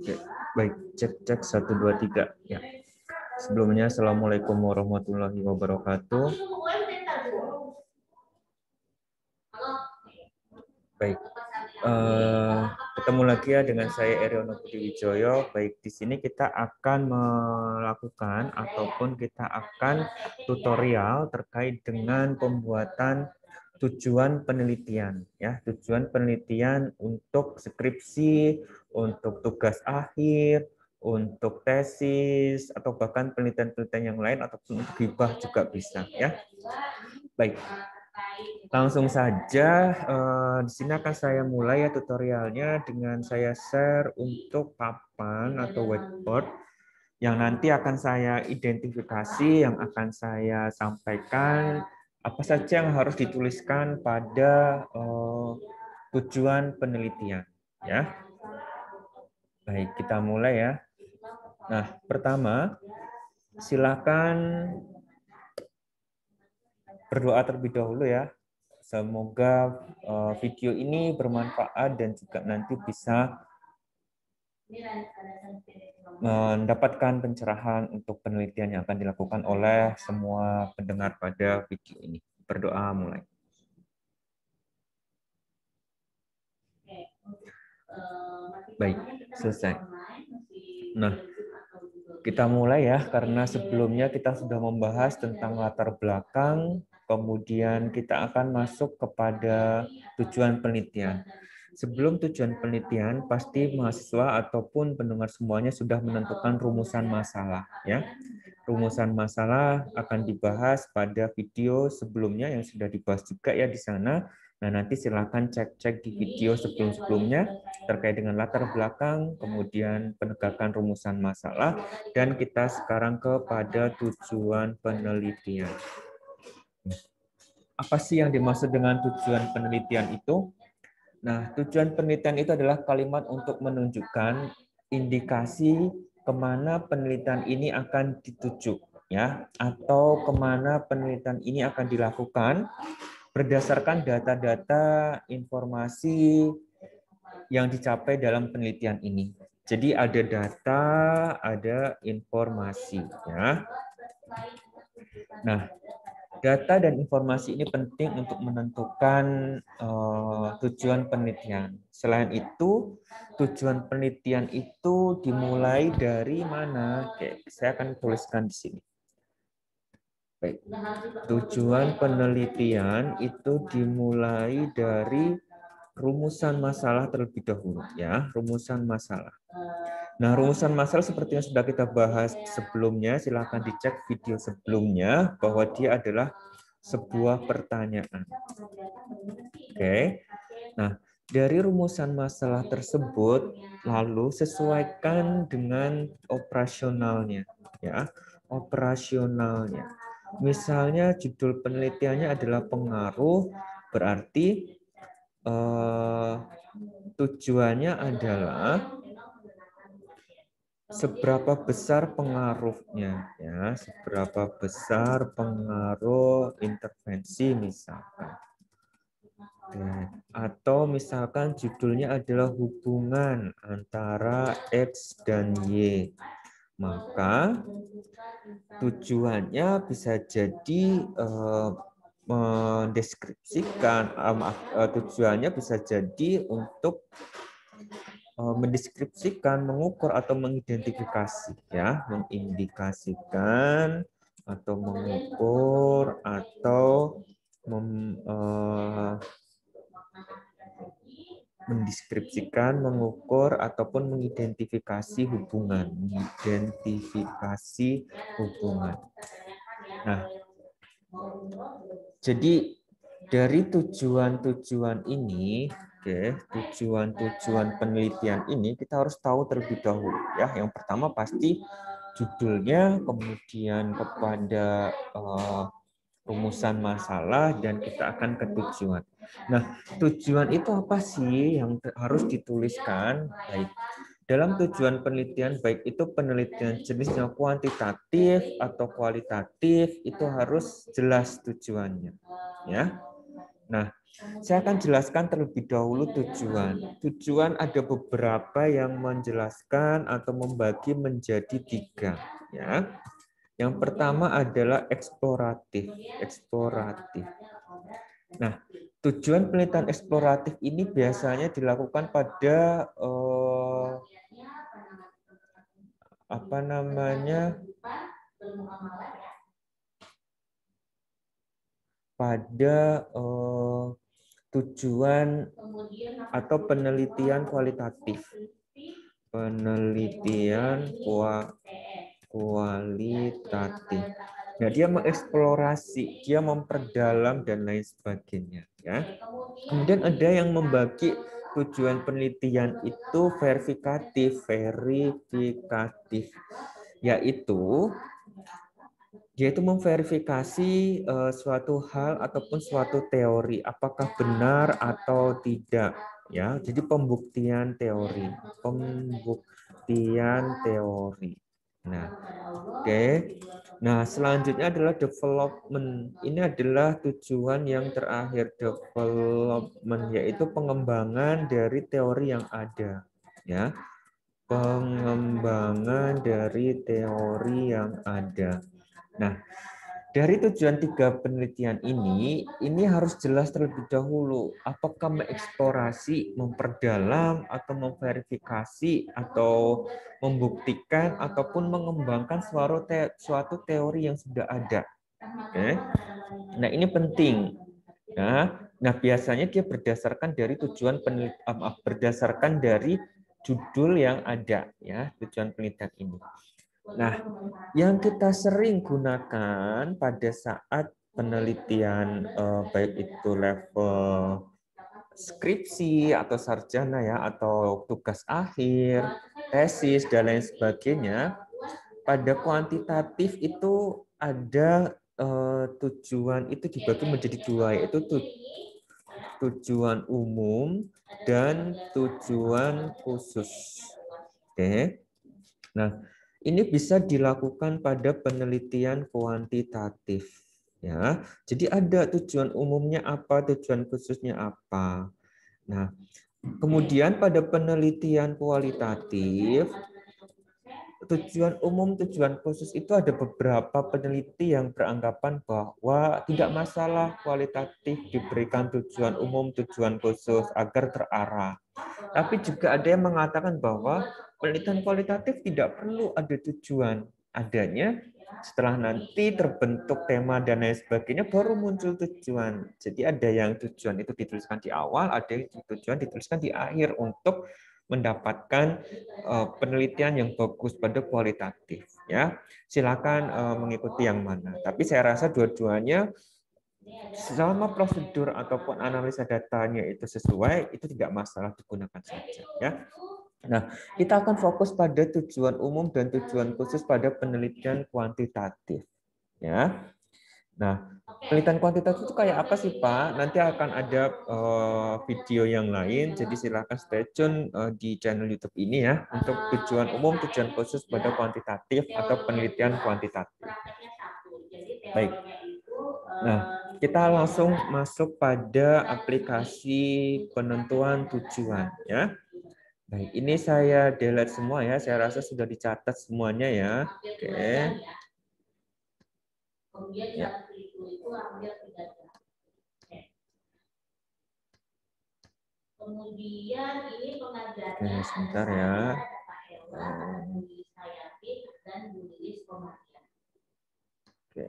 Oke, baik, cek 1 2 3 ya. Sebelumnya Assalamualaikum warahmatullahi wabarakatuh. Baik. Ketemu lagi ya dengan saya Eriono Budi Wijoyo. Baik, di sini kita akan melakukan ataupun kita akan tutorial terkait dengan pembuatan tujuan penelitian ya, tujuan penelitian untuk skripsi, untuk tugas akhir, untuk tesis atau bahkan penelitian-penelitian yang lain ataupun untuk hibah juga bisa ya. Baik. Langsung saja, di sini akan saya mulai ya tutorialnya dengan saya share untuk papan atau whiteboard yang nanti akan saya identifikasi, yang akan saya sampaikan, apa saja yang harus dituliskan pada tujuan penelitian. Ya, baik, kita mulai ya. Nah, pertama, silakan berdoa terlebih dahulu ya. Semoga video ini bermanfaat dan juga nanti bisa mendapatkan pencerahan untuk penelitian yang akan dilakukan oleh semua pendengar pada video ini. Berdoa mulai. Baik, selesai. Nah, kita mulai ya, karena sebelumnya kita sudah membahas tentang latar belakang, kemudian kita akan masuk kepada tujuan penelitian. Sebelum tujuan penelitian, pasti mahasiswa ataupun pendengar semuanya sudah menentukan rumusan masalah. Ya, rumusan masalah akan dibahas pada video sebelumnya yang sudah dibahas juga ya di sana. Nah, nanti silakan cek-cek di video sebelum-sebelumnya terkait dengan latar belakang, kemudian penegakan rumusan masalah, dan kita sekarang kepada tujuan penelitian. Apa sih yang dimaksud dengan tujuan penelitian itu? Nah, tujuan penelitian itu adalah kalimat untuk menunjukkan indikasi kemana penelitian ini akan dituju, ya, atau kemana penelitian ini akan dilakukan berdasarkan data-data informasi yang dicapai dalam penelitian ini. Jadi ada data, ada informasi, ya. Nah, data dan informasi ini penting untuk menentukan tujuan penelitian. Selain itu, tujuan penelitian itu dimulai dari mana? Oke, saya akan tuliskan di sini. Baik. Tujuan penelitian itu dimulai dari rumusan masalah terlebih dahulu, ya, rumusan masalah. Nah, rumusan masalah seperti yang sudah kita bahas sebelumnya, silakan dicek video sebelumnya bahwa dia adalah sebuah pertanyaan. Oke. Nah, dari rumusan masalah tersebut lalu sesuaikan dengan operasionalnya, ya. Operasionalnya. Misalnya judul penelitiannya adalah pengaruh, berarti tujuannya adalah seberapa besar pengaruhnya, ya, seberapa besar pengaruh intervensi misalkan. Atau misalkan judulnya adalah hubungan antara X dan Y. Maka tujuannya bisa jadi mendeskripsikan, tujuannya bisa jadi untuk mendeskripsikan, mengukur atau mengidentifikasi, ya, mengindikasikan atau mengukur atau mendeskripsikan, mengukur ataupun mengidentifikasi hubungan, Nah, jadi dari tujuan-tujuan ini, tujuan-tujuan penelitian ini kita harus tahu terlebih dahulu, ya. Yang pertama pasti judulnya, kemudian kepada rumusan masalah, dan kita akan ke tujuan. Nah, tujuan itu apa sih yang harus dituliskan? Baik. Dalam tujuan penelitian, baik itu penelitian jenisnya kuantitatif atau kualitatif, itu harus jelas tujuannya, ya. Nah, Saya akan jelaskan terlebih dahulu tujuan. Tujuan ada beberapa yang menjelaskan atau membagi menjadi 3. Ya. Yang pertama adalah eksploratif. Eksploratif. Nah, tujuan penelitian eksploratif ini biasanya dilakukan pada apa namanya? Pada tujuan atau penelitian kualitatif. Penelitian kualitatif. Nah, dia mengeksplorasi, dia memperdalam dan lain sebagainya. Ya. Kemudian ada yang membagi tujuan penelitian itu verifikatif, yaitu dia itu memverifikasi suatu hal ataupun suatu teori apakah benar atau tidak, ya. Jadi pembuktian teori. Nah, oke. Nah, selanjutnya adalah development. Ini adalah tujuan yang terakhir, development, yaitu pengembangan dari teori yang ada, ya. Pengembangan dari teori yang ada. Nah, dari tujuan 3 penelitian ini harus jelas terlebih dahulu. Apakah mengeksplorasi, memperdalam, atau memverifikasi, atau membuktikan, ataupun mengembangkan suatu teori yang sudah ada. Oke. Nah, ini penting. Nah, biasanya dia berdasarkan dari berdasarkan dari judul yang ada, ya, tujuan penelitian ini. Nah, yang kita sering gunakan pada saat penelitian baik itu level skripsi atau sarjana, ya, atau tugas akhir, tesis dan lain sebagainya, pada kuantitatif itu ada tujuan itu dibagi menjadi 2, yaitu tujuan umum dan tujuan khusus. Oke. Nah, ini bisa dilakukan pada penelitian kuantitatif, ya. Jadi ada tujuan umumnya apa, tujuan khususnya apa. Nah, kemudian pada penelitian kualitatif, tujuan umum, tujuan khusus itu ada beberapa peneliti yang beranggapan bahwa tidak masalah kualitatif diberikan tujuan umum, tujuan khusus agar terarah. Tapi juga ada yang mengatakan bahwa penelitian kualitatif tidak perlu ada tujuan. Adanya setelah nanti terbentuk tema dan lain sebagainya baru muncul tujuan. Jadi ada yang tujuan itu dituliskan di awal, ada yang tujuan dituliskan di akhir untuk mendapatkan penelitian yang bagus pada kualitatif, ya. Silakan mengikuti yang mana. Tapi saya rasa dua-duanya selama prosedur ataupun analisa datanya itu sesuai, itu tidak masalah, digunakan saja, ya. Nah, kita akan fokus pada tujuan umum dan tujuan khusus pada penelitian kuantitatif, ya. Nah, penelitian kuantitatif itu kayak apa sih, Pak? Nanti akan ada video yang lain, jadi silakan stay tune di channel YouTube ini, ya, untuk tujuan umum, tujuan khusus pada kuantitatif atau penelitian kuantitatif. Baik. Nah, kita langsung masuk pada aplikasi penentuan tujuan, ya. Baik, ini saya delete semua, ya. Saya rasa sudah dicatat semuanya, ya. Oke. Ya. Kemudian ini pengajarnya. Oke, sebentar, ya. Oke,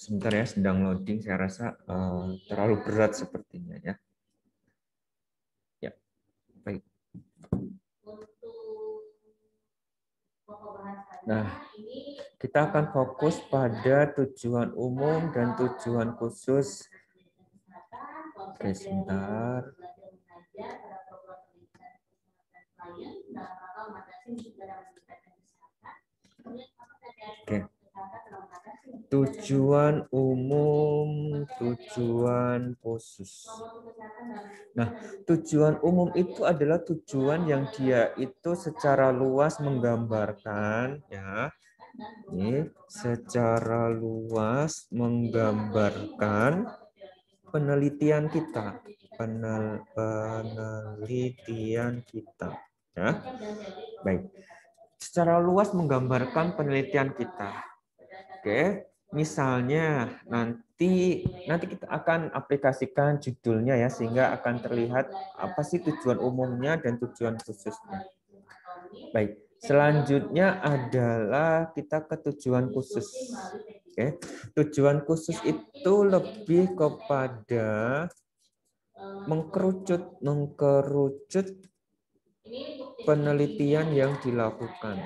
sebentar, ya, sedang loading. Saya rasa terlalu berat sepertinya, ya. Ya, baik. Nah, kita akan fokus pada tujuan umum dan tujuan khusus. Oke, sebentar. Oke. Tujuan umum, tujuan khusus. Nah, tujuan umum itu adalah tujuan yang dia itu secara luas menggambarkan, ya. Ini secara luas menggambarkan penelitian kita. penelitian kita. Ya. Baik. Secara luas menggambarkan penelitian kita. Oke, misalnya nanti kita akan aplikasikan judulnya ya, sehingga akan terlihat apa sih tujuan umumnya dan tujuan khususnya. Baik, selanjutnya adalah kita ke tujuan khusus. Oke, tujuan khusus itu lebih kepada mengkerucut penelitian yang dilakukan.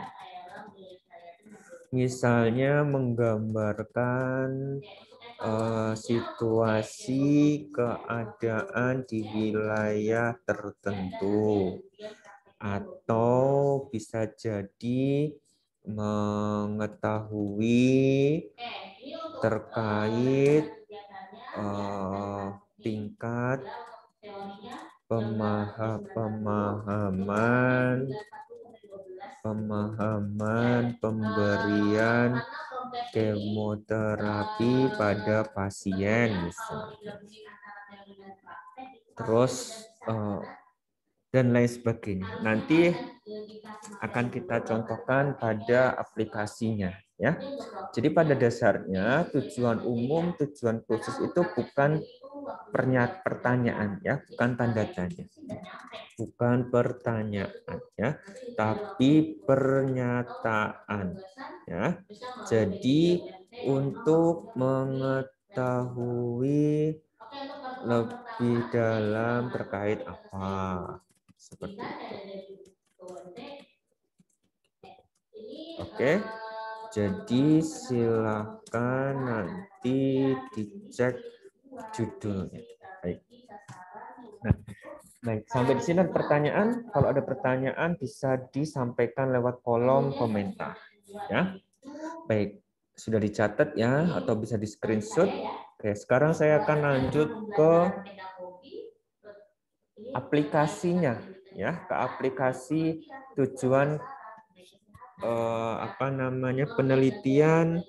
Misalnya menggambarkan situasi keadaan di wilayah tertentu, atau bisa jadi mengetahui terkait tingkat pemahaman pemberian kemoterapi pada pasien misalnya. Terus dan lain sebagainya. Nanti akan kita contohkan pada aplikasinya ya. Jadi pada dasarnya tujuan umum, tujuan khusus itu bukan pertanyaan ya, bukan tanda tanya. Bukan pertanyaan ya, tapi pernyataan ya. Jadi untuk mengetahui lebih dalam terkait apa, seperti itu. Oke, jadi silakan nanti dicek judulnya. Baik. Nah, baik, sampai di sini ada pertanyaan. Kalau ada pertanyaan bisa disampaikan lewat kolom komentar. Ya, baik, sudah dicatat ya, atau bisa di screenshot. Oke, sekarang saya akan lanjut ke aplikasinya, ya, ke aplikasi tujuan penelitian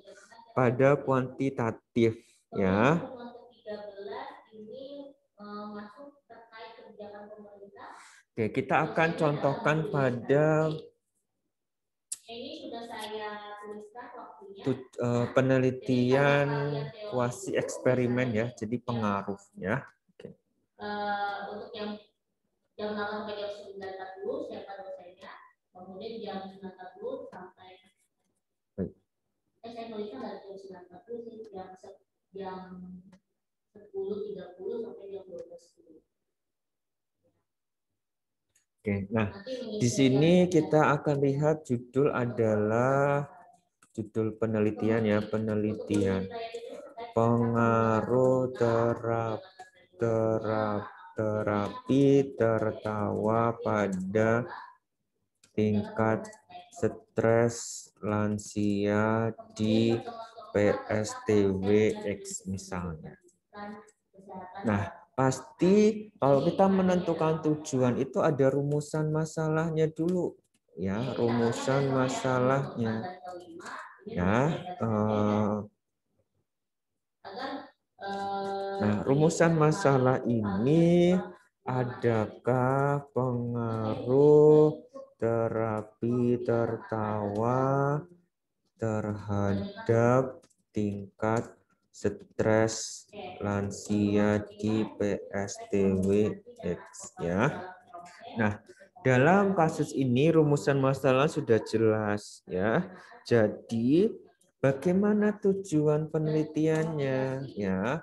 pada kuantitatif, ya. Oke, kita akan contohkan pada penelitian kuasi eksperimen ya, jadi pengaruh ya. Oke. Untuk yang jam 8 sampai jam 9.40 siapa dosennya, kemudian jam 9.40 sampai saya nulisnya dari jam 9.40 sih, jam 10.30 sampai jam 12.10. Oke, nah di sini kita akan lihat judul adalah judul penelitian ya, penelitian pengaruh terapi tertawa pada tingkat stres lansia di PSTWX misalnya. Nah, pasti kalau kita menentukan tujuan itu ada rumusan masalahnya dulu, ya, rumusan masalahnya. Ya, nah, rumusan masalah ini adakah pengaruh terapi tertawa terhadap tingkat stres lansia di PSTWX ya. Nah, dalam kasus ini rumusan masalah sudah jelas ya. Jadi bagaimana tujuan penelitiannya ya?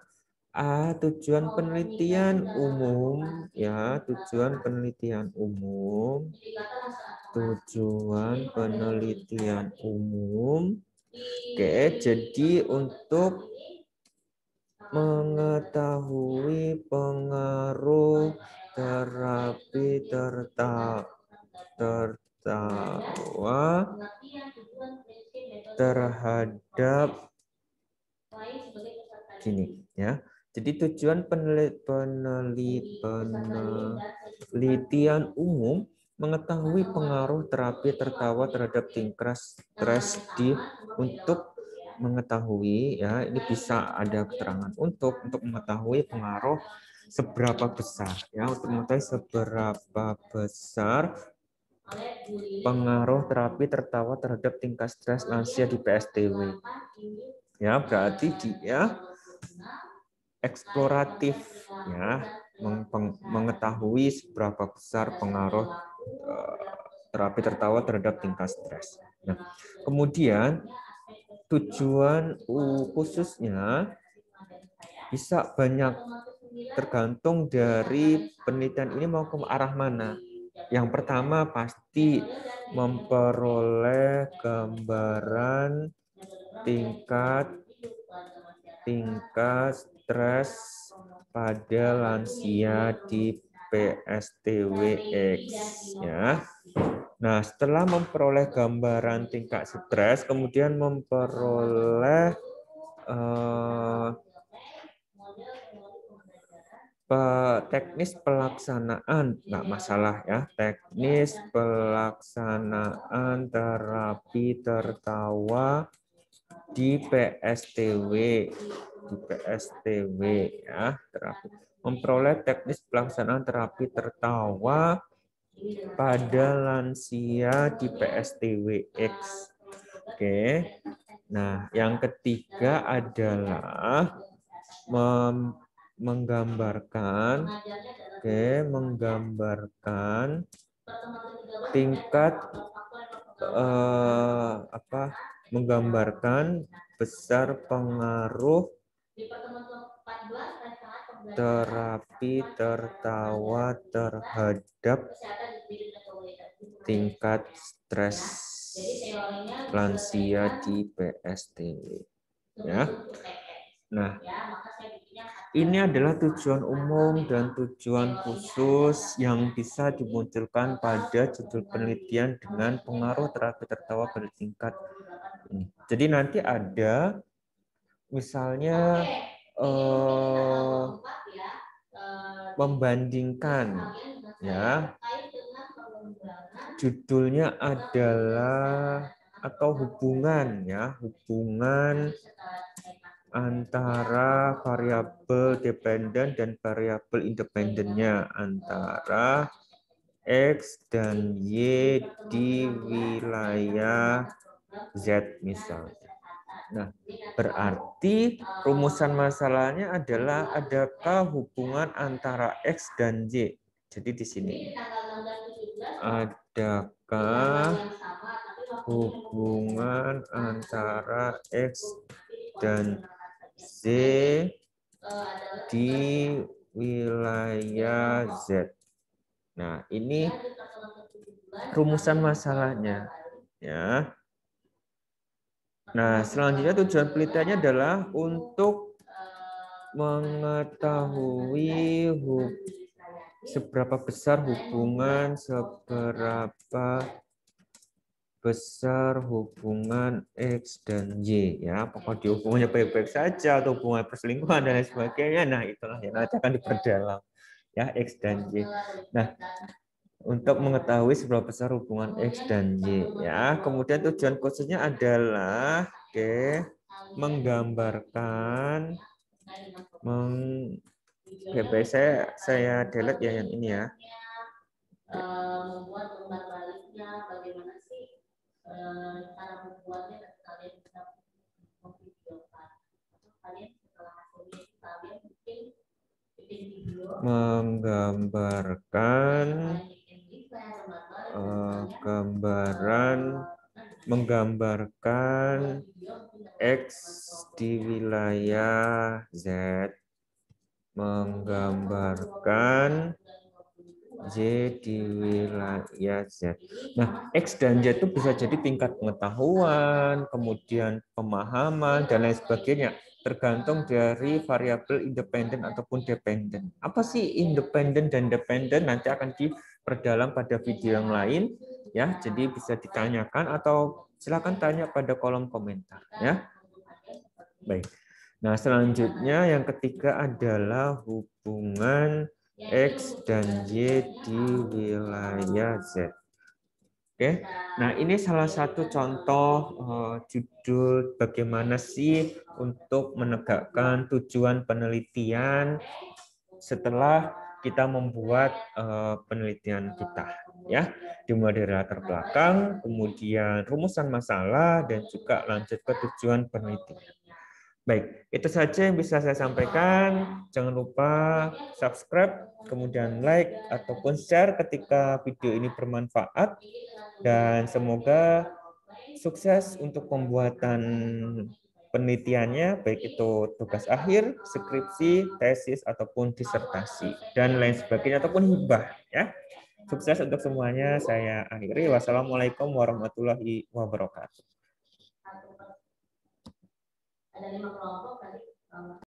Tujuan penelitian umum ya, tujuan penelitian umum. Tujuan penelitian umum. Oke, jadi untuk mengetahui pengaruh terapi tertawa terhadap gini ya. Jadi tujuan penelitian umum mengetahui pengaruh terapi tertawa terhadap tingkat stres untuk mengetahui ya, ini bisa ada keterangan untuk mengetahui pengaruh seberapa besar ya, untuk mengetahui seberapa besar pengaruh terapi tertawa terhadap tingkat stres lansia di PSTW. Ya, berarti dia eksploratif ya, mengetahui seberapa besar pengaruh terapi tertawa terhadap tingkat stres. Nah, kemudian tujuan khususnya bisa banyak tergantung dari penelitian ini mau ke arah mana. Yang pertama pasti memperoleh gambaran tingkat stres pada lansia di PSTWX ya. Nah, setelah memperoleh gambaran tingkat stres, kemudian memperoleh teknis pelaksanaan, nggak masalah ya, teknis pelaksanaan terapi tertawa di PSTW, ya, terapi. Memperoleh teknis pelaksanaan terapi tertawa pada lansia di PSTWX. Oke. Nah, yang ketiga adalah menggambarkan tingkat menggambarkan besar pengaruh terapi tertawa terhadap tingkat stres lansia di PSTW ya. Nah, ini adalah tujuan umum dan tujuan khusus yang bisa dimunculkan pada judul penelitian dengan pengaruh terapi tertawa pada tingkat ini. Jadi nanti ada misalnya membandingkan ya, judulnya adalah atau hubungan antara variabel dependen dan variabel independennya antara X dan Y di wilayah Z misalnya. Nah, berarti rumusan masalahnya adalah adakah hubungan antara X dan Y. Jadi di sini adakah hubungan antara X dan Z di wilayah Z. Nah, ini rumusan masalahnya ya. Nah, selanjutnya tujuan penelitiannya adalah untuk mengetahui seberapa besar hubungan X dan Y ya. Apakah di hubungannya baik-baik saja atau hubungan perselingkuhan dan lain sebagainya. Nah, itulah yang nanti akan diperdalam ya, X dan Y. Nah, untuk mengetahui seberapa besar hubungan X dan Y ya. Kemudian tujuan khususnya adalah menggambarkan saya delete ya yang ini ya. Membuat umbar baliknya bagaimana sih cara membuatnya dan kalian bisa memvideokan. Kalian setelah hasilnya kalian mungkin bikin video menggambarkan X di wilayah Z, menggambarkan Y di wilayah Z. Nah, X dan Y itu bisa jadi tingkat pengetahuan, kemudian pemahaman, dan lain sebagainya. Tergantung dari variabel independen ataupun dependen. Apa sih independen dan dependen? Nanti akan diperdalam pada video yang lain. Ya, jadi bisa ditanyakan atau silakan tanya pada kolom komentar. Ya, baik. Nah, selanjutnya yang ketiga adalah hubungan X dan Y di wilayah Z. Oke, nah ini salah satu contoh judul bagaimana sih untuk menegakkan tujuan penelitian setelah kita membuat penelitian kita, ya, dimulai dari latar belakang, kemudian rumusan masalah, dan juga lanjut ke tujuan penelitian. Baik, itu saja yang bisa saya sampaikan. Jangan lupa subscribe, kemudian like ataupun share ketika video ini bermanfaat, dan semoga sukses untuk pembuatan penelitiannya, baik itu tugas akhir, skripsi, tesis, ataupun disertasi, dan lain sebagainya, ataupun hibah. Ya. Sukses untuk semuanya. Saya akhiri. Wassalamualaikum warahmatullahi wabarakatuh. Ada 5 kelompok tadi.